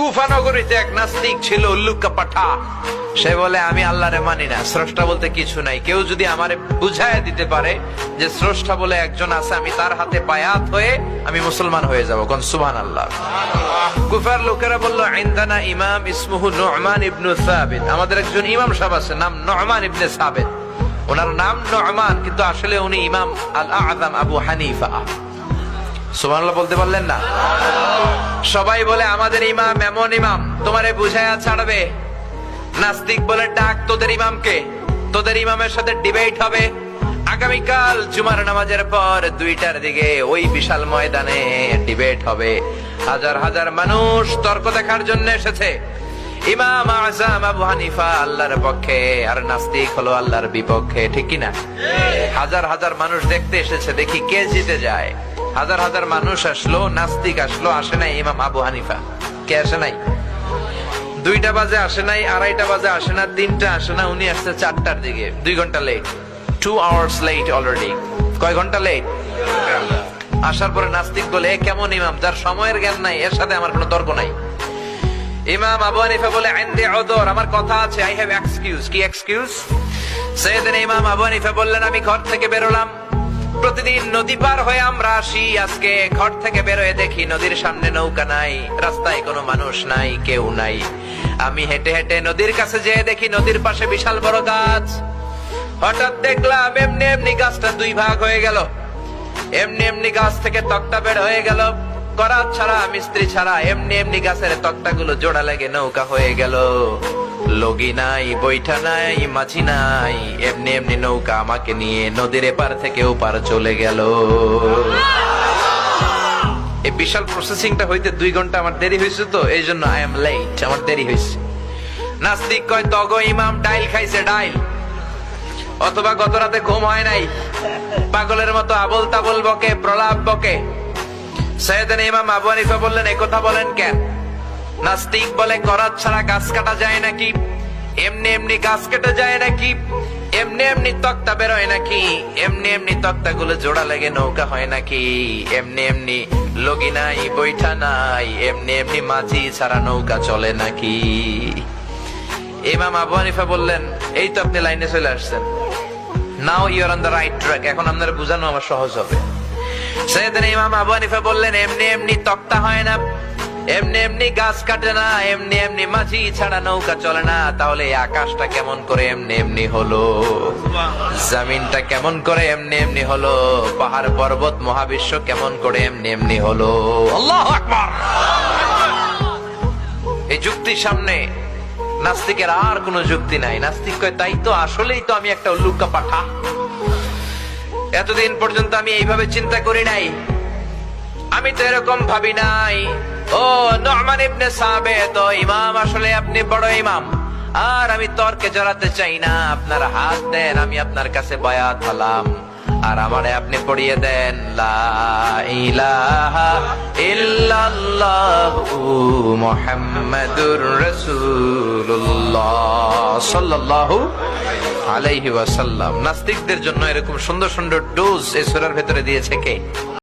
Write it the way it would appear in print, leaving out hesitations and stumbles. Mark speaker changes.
Speaker 1: কুফা নগরীতে এক নাস্তিক ছিল, উল্লুকা পাঠা। সে বলে আমি আল্লাহরে মানি না, স্রষ্টা বলতে কিছু নাই। কেউ যদি আমারে বুঝায় দিতে পারে যে স্রষ্টা বলে একজন আছে, আমি তার হাতে বায়াত হয়ে আমি মুসলমান হয়ে যাব। কোন সুবহানাল্লাহ। কুফার লোকেরা বলল, ইনদানা ইমাম ইসমুহু নু'মান ইবনে সাবিত, আমাদের একজন ইমাম সাহেব আছে, নাম নু'মান ইবনে সাবিত। ওনার নাম নু'মান, কিন্তু আসলে উনি ইমাম আল আযম আবু হানিফা। সুবহানাল্লাহ বলতে পারলেন না? সবাই বলে আমাদের ইমাম এমন ইমাম তোমারে বুঝায়া ছাড়বে। নাস্তিক বলে, ডাক তোদের ইমামকে, তোদের ইমামের সাথে ডিবেট হবে আগামীকাল জুমার নামাজের পর 2টার দিকে ওই বিশাল ময়দানে ডিবেট হবে। হাজার হাজার মানুষ তর্ক দেখার জন্য এসেছে। ইমাম আযম আবু হানিফা আল্লাহর পক্ষে, আর নাস্তিক হলো আল্লাহর বিপক্ষে, ঠিক কিনা? হাজার হাজার মানুষ দেখতে এসেছে, দেখি কে জিতে যায়। হাজার হাজার মানুষ আসলো, নাস্তিক আসলো, আসে নাই ইমাম আবু হানিফা। কে আসে নাই? 2টা বাজে আসে নাই, 2:30 বাজে আসে না, 3টা আসে না, উনি আসছে 4টার দিকে। 2 ঘন্টা লেট, 2 hours লেট অলরেডি। কয় ঘন্টা লেট? আসার পরে নাস্তিক বলে, কেমন ইমাম যার সময়ের জ্ঞান নাই, এর সাথে আমার কোনো তর্ক নাই। ইমাম আবু হানিফা বলে, ইনদি উযর, আমার কথা আছে, আই হ্যাভ এক্সকিউজ। কি এক্সকিউজ? সাইয়েদনা ইমাম আবু হানিফা বললেন, আমি ঘর থেকে বেরোলাম, প্রতিদিন নদী পার হয়ে আমরা আসি। আজকে ঘর থেকে বেরোয় দেখি নদীর সামনে নৌকা নাই, রাস্তায় কোনো মানুষ নাই, কেউ নাই। আমি হেঁটে হেঁটে নদীর কাছে যেয়ে দেখি নদীর পাশে বিশাল বড় গাছ। হঠাৎ দেখলাম এমনি এমনি গাছটা 2 ভাগ হয়ে গেল। এমনি এমনি গাছ থেকে তক্তা বের হয়ে গেল, করাত ছাড়া, মিস্ত্রি ছাড়া। এমনি এমনি গাছের তক্তাগুলো জোড়া লেগে নৌকা হয়ে গেল। লগি নাই, বৈঠা নাই, মাঝি নাই, এমনি এমনি নৌকা আমাকে নিয়ে নদীর এপার থেকে ওপার চলে গেল। এই বিশাল প্রসেসিংটা হইতে 2 ঘন্টা আমার দেরি হয়েছে, তো এই জন্য আই এম লেট, আমার দেরি হয়েছে। নাস্তিক কয়, তগো ইমাম ডাইল খাইছে, ডাইল। অথবা গত রাতে ঘুম হয় নাই, পাগলের মতো আবল তাবল বকে, প্রলাপ বকে। সাইয়েদনা ইমাম আবু হানিফা বললেন, এই কথা বলেন কেন? নাস্তিক বলে, করাত ছাড়া গাছ কাটা যায় নাকি? এমনি এমনি গাছ কেটে যায় নাকি? এমনি এমনি তক্তা বেরোয় নাকি? এমনি এমনি তক্তা গুলো জোড়া লেগে নৌকা হয় নাকি? এমনি এমনি লগি নাই, বৈঠা নাই, এমনি এমনি মাঝি ছাড়া নৌকা চলে নাকি? ইমাম আবু হানিফা বললেন, এই তো আপনি লাইনে চলে আসছেন, now you are on the right track, এখন আপনারা বুঝানো আমার সহজ হবে। সাইয়েদনা ইমাম আবু হানিফা বললেন, এমনি এমনি তক্তা হয় না, এমনি এমনি গাছ কাটে না, এমনি এমনি মাঝি ছাড়া নৌকা চলে না। তাহলে আকাশটা কেমন করে এমনি এমনি হলো? জমিনটা কেমন করে এমনি এমনি হলো? পাহাড় পর্বত মহাবিশ্ব কেমন করে এমনি এমনি হলো? আল্লাহু আকবার। এই যুক্তির সামনে নাস্তিকের আর কোনো যুক্তি নাই। নাস্তিক কয়, তাই তো, আসলেই তো আমি একটা উল্লুকা পাঠা। এতদিন পর্যন্ত আমি এইভাবে চিন্তা করি নাই, আমি তো এরকম ভাবি নাই। ও নু'মান ইবনে সাবিত, ও ইমাম, আসলে আপনি বড় ইমাম। আর আমি তর্কে জড়াতে চাই না, আপনার হাত দেন, আমি আপনার কাছে বায়াত হলাম। আর আমারে আপনি পড়িয়ে দেন, লা ইলাহা ইল্লাল্লাহু মুহাম্মাদুর রাসূলুল্লাহ সাল্লাল্লাহু আলাইহি ওয়াসাল্লাম। নাস্তিকদের জন্য এরকম সুন্দর সুন্দর ডোজ এই সূরার ভেতরে দিয়েছে কে?